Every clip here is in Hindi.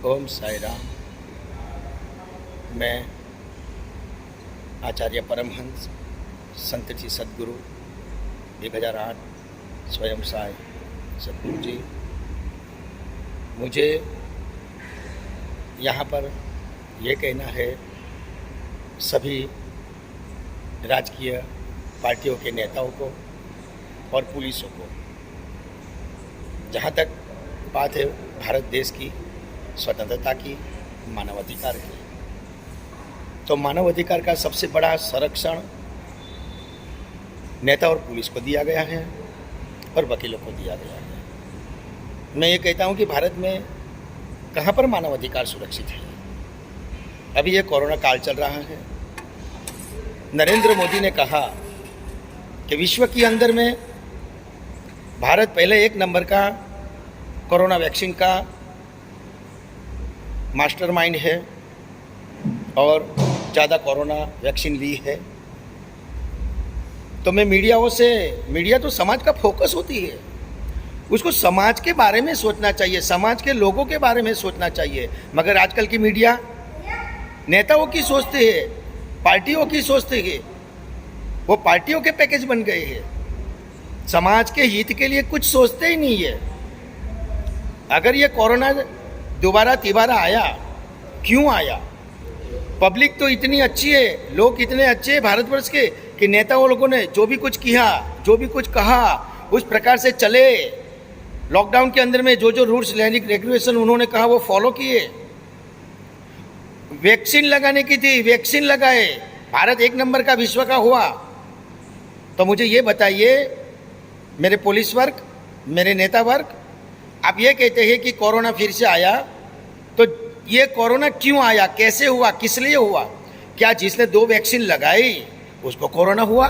ओम साई राम। मैं आचार्य परमहंस संत जी सदगुरु 1008 स्वयं साई सदगुरु जी, मुझे यहाँ पर ये कहना है सभी राजकीय पार्टियों के नेताओं को और पुलिसों को, जहाँ तक बात है भारत देश की स्वतंत्रता की, मानवाधिकार की, तो मानवाधिकार का सबसे बड़ा संरक्षण नेता और पुलिस को दिया गया है और वकीलों को दिया गया है। मैं ये कहता हूँ कि भारत में कहाँ पर मानवाधिकार सुरक्षित है। अभी ये कोरोना काल चल रहा है। नरेंद्र मोदी ने कहा कि विश्व के अंदर में भारत पहले 1 नंबर का कोरोना वैक्सीन का मास्टरमाइंड है और ज़्यादा कोरोना वैक्सीन ली है। तो मैं मीडिया तो समाज का फोकस होती है, उसको समाज के बारे में सोचना चाहिए, समाज के लोगों के बारे में सोचना चाहिए। मगर आजकल की मीडिया नेताओं की सोचते हैं, पार्टियों की सोचते हैं, वो पार्टियों के पैकेज बन गए हैं, समाज के हित के लिए कुछ सोचते ही नहीं है। अगर ये कोरोना दोबारा तिबारा आया, क्यों आया? पब्लिक तो इतनी अच्छी है, लोग इतने अच्छे हैं भारतवर्ष के कि नेताओं लोगों ने जो भी कुछ किया, जो भी कुछ कहा, उस प्रकार से चले। लॉकडाउन के अंदर में जो जो रूल्स रेगुलेशन उन्होंने कहा वो फॉलो किए। वैक्सीन लगाने की थी, वैक्सीन लगाए, भारत 1 नंबर का विश्व का हुआ। तो मुझे ये बताइए मेरे पुलिस वर्ग, मेरे नेता वर्ग, आप ये कहते हैं कि कोरोना फिर से आया, तो ये कोरोना क्यों आया, कैसे हुआ, किस लिए हुआ? क्या जिसने 2 वैक्सीन लगाई उसको कोरोना हुआ,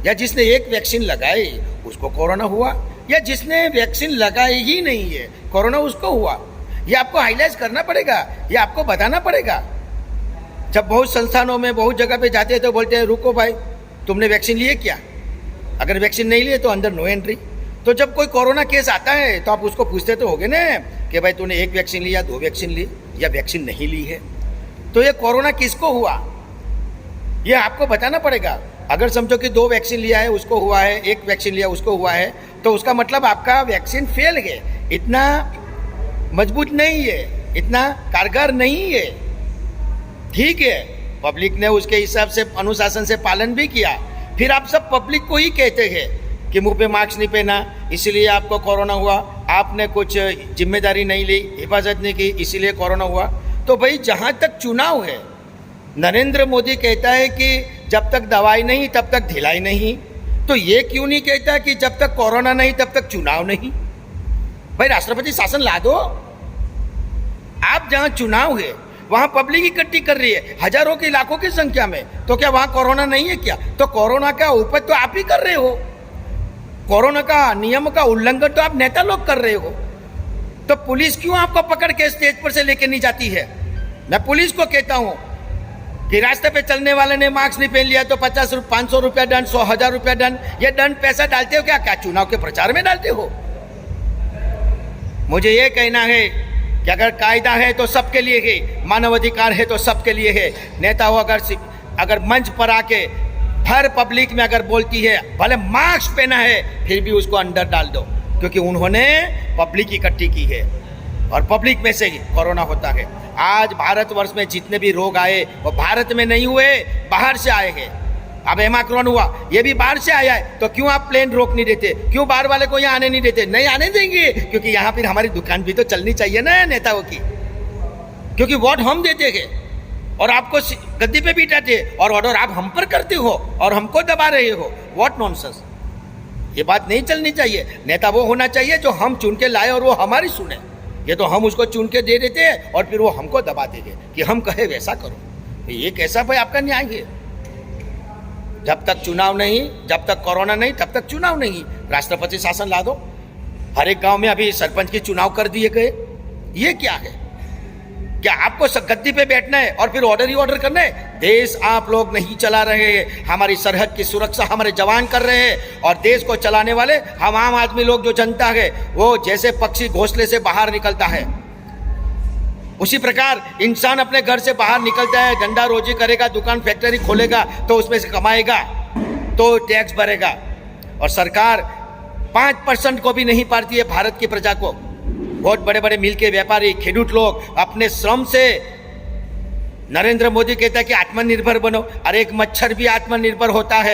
या जिसने 1 वैक्सीन लगाई उसको कोरोना हुआ, या जिसने वैक्सीन लगाई ही नहीं है कोरोना उसको हुआ? ये आपको हाईलाइट करना पड़ेगा, ये आपको बताना पड़ेगा। जब बहुत संस्थानों में बहुत जगह पे जाते हैं तो बोलते हैं रुको भाई, तुमने वैक्सीन लिए क्या? अगर वैक्सीन नहीं लिए तो अंदर नो एंट्री। तो जब कोई कोरोना केस आता है तो आप उसको पूछते तो होगे ना कि भाई तूने 1 वैक्सीन लिया, 2 वैक्सीन ली, या वैक्सीन नहीं ली है? तो ये कोरोना किसको हुआ ये आपको बताना पड़ेगा। अगर समझो कि 2 वैक्सीन लिया है उसको हुआ है, 1 वैक्सीन लिया उसको हुआ है, तो उसका मतलब आपका वैक्सीन फेल है, इतना मजबूत नहीं है, इतना कारगर नहीं है। ठीक है, पब्लिक ने उसके हिसाब से अनुशासन से पालन भी किया, फिर आप सब पब्लिक को ही कहते हैं कि मुंह पे मास्क नहीं पहना इसीलिए आपको कोरोना हुआ, आपने कुछ जिम्मेदारी नहीं ली, हिफाजत नहीं की, इसीलिए कोरोना हुआ। तो भाई जहाँ तक चुनाव है, नरेंद्र मोदी कहता है कि जब तक दवाई नहीं तब तक ढिलाई नहीं, तो ये क्यों नहीं कहता कि जब तक कोरोना नहीं तब तक चुनाव नहीं? भाई राष्ट्रपति शासन ला दो। आप जहाँ चुनाव है वहाँ पब्लिक इकट्ठी कर रही है हजारों की, लाखों की संख्या में, तो क्या वहाँ कोरोना नहीं है क्या? तो कोरोना का उपज तो आप ही कर रहे हो, कोरोना का नियम का उल्लंघन तो आप नेता लोग कर रहे हो। तो पुलिस क्यों आपको पकड़ के स्टेज पर से लेके नहीं जाती है? मैं पुलिस को कहता हूं कि रास्ते पे चलने वाले ने मास्क नहीं पहन लिया तो 500 रुपया दंड, 100,000 रुपया दंड। ये दंड पैसा डालते हो क्या? क्या चुनाव के प्रचार में डालते हो? मुझे ये कहना है कि अगर कायदा है तो सबके लिए है, मानवाधिकार है तो सबके लिए है। नेता हो अगर मंच पर आके हर पब्लिक में अगर बोलती है भले मास्क पहना है फिर भी उसको अंदर डाल दो, क्योंकि उन्होंने पब्लिक इकट्ठी की है और पब्लिक में से ही कोरोना होता है। आज भारतवर्ष में जितने भी रोग आए वो भारत में नहीं हुए, बाहर से आए हैं। अब ओमिक्रॉन हुआ, ये भी बाहर से आया है, तो क्यों आप प्लेन रोक नहीं देते? क्यों बाहर वाले को यहाँ आने नहीं देते? नहीं आने देंगे, क्योंकि यहाँ फिर हमारी दुकान भी तो चलनी चाहिए ना नेताओं की, क्योंकि वोट हम देते हैं और आपको गद्दी पे बिठाते और ऑर्डर आप हम पर करते हो और हमको दबा रहे हो। What nonsense! ये बात नहीं चलनी चाहिए। नेता वो होना चाहिए जो हम चुन के लाए और वो हमारी सुने। ये तो हम उसको चुन के दे देते हैं और फिर वो हमको दबा देंगे कि हम कहे वैसा करो। ये कैसा भाई आपका न्याय है? जब तक चुनाव नहीं, जब तक कोरोना नहीं तब तक चुनाव नहीं। राष्ट्रपति शासन ला दो। हर एक गांव में अभी सरपंच के चुनाव कर दिए गए। ये क्या है? क्या आपको गद्दी पे बैठना है और फिर ऑर्डर ही ऑर्डर करना है? देश आप लोग नहीं चला रहे हैं, हमारी सरहद की सुरक्षा हमारे जवान कर रहे हैं और देश को चलाने वाले हम आम आदमी लोग, जो जनता है, वो जैसे पक्षी घोंसले से बाहर निकलता है उसी प्रकार इंसान अपने घर से बाहर निकलता है, धंधा रोजी करेगा, दुकान फैक्ट्री खोलेगा तो उसमें से कमाएगा, तो टैक्स भरेगा। और सरकार 5% को भी नहीं पाती है भारत की प्रजा को। बहुत बड़े बड़े मिल के व्यापारी, खेडूत लोग अपने श्रम से, नरेंद्र मोदी कहता है कि आत्मनिर्भर बनो, अरे एक मच्छर भी आत्मनिर्भर होता है।